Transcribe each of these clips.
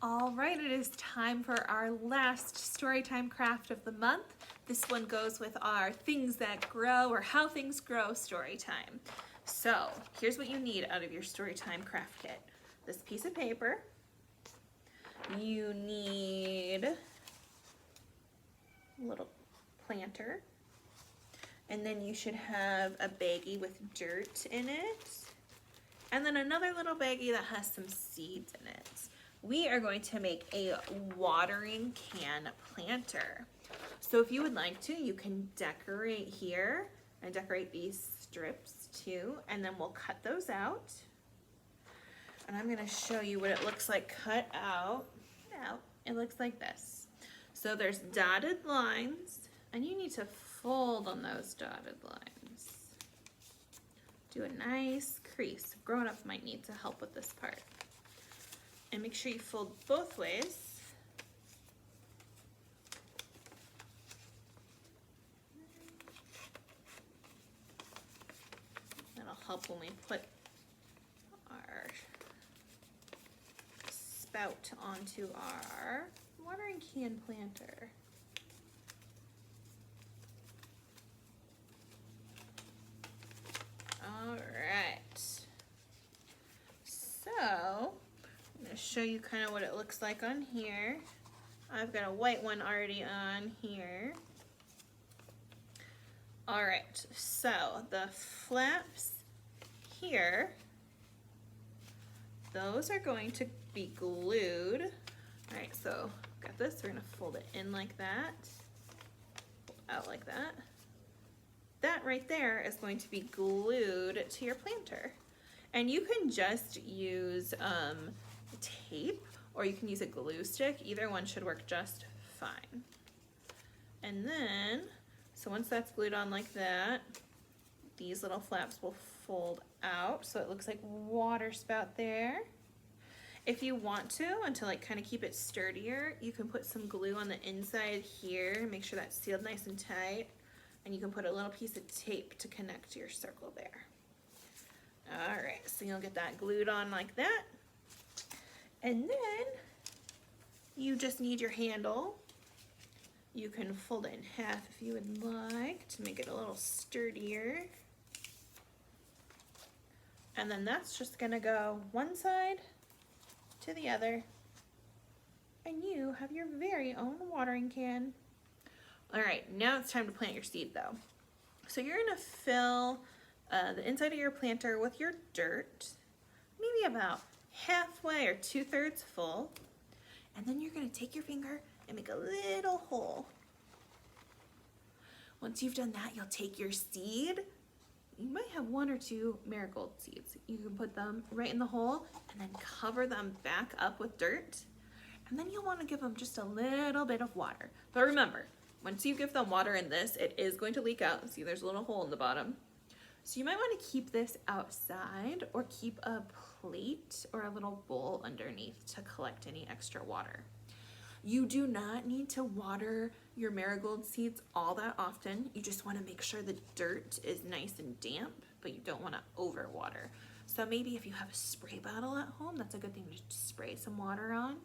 All right, it is time for our last Storytime craft of the month. This one goes with our things that grow or how things grow Storytime. So here's what you need out of your Storytime craft kit. This piece of paper. You need a little planter. And then you should have a baggie with dirt in it. And then another little baggie that has some seeds in it. We are going to make a watering can planter. So if you would like to, you can decorate here and decorate these strips too, and then we'll cut those out. And I'm gonna show you what it looks like cut out. It looks like this. So there's dotted lines, and you need to fold on those dotted lines. Do a nice crease. Grown-ups might need to help with this part. And make sure you fold both ways. That'll help when we put our spout onto our watering can planter. All right. So, I'm going to show you kind of what it looks like on here. I've got a white one already on here. All right, so the flaps here, those are going to be glued. All right, so got this. We're going to fold it in like that, fold out like that. That right there is going to be glued to your planter. And you can just use tape, or you can use a glue stick. Either one should work just fine. And then, so once that's glued on like that, these little flaps will fold out so it looks like water spout there. If you want to like kind of keep it sturdier, you can put some glue on the inside here, make sure that's sealed nice and tight, and you can put a little piece of tape to connect your circle there. All right, so you'll get that glued on like that. And then you just need your handle. You can fold it in half if you would like to make it a little sturdier. And then that's just gonna go one side to the other. And you have your very own watering can. All right, now it's time to plant your seed though. So you're gonna fill the inside of your planter with your dirt, maybe about halfway or 2/3 full. And then you're gonna take your finger and make a little hole. Once you've done that, you'll take your seed. You might have 1 or 2 marigold seeds. You can put them right in the hole and then cover them back up with dirt. And then you'll wanna give them just a little bit of water. But remember, once you give them water in this, it is going to leak out. See, there's a little hole in the bottom. So you might want to keep this outside or keep a plate or a little bowl underneath to collect any extra water. You do not need to water your marigold seeds all that often. You just want to make sure the dirt is nice and damp, but you don't want to overwater. So maybe if you have a spray bottle at home, that's a good thing to spray some water on.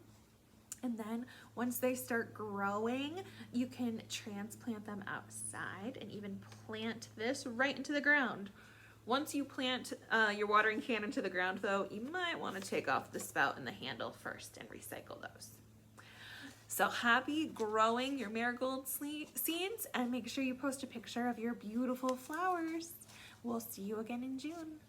And then once they start growing, you can transplant them outside and even plant this right into the ground. Once you plant your watering can into the ground though, you might want to take off the spout and the handle first and recycle those. So happy growing your marigold seeds, and make sure you post a picture of your beautiful flowers. We'll see you again in June.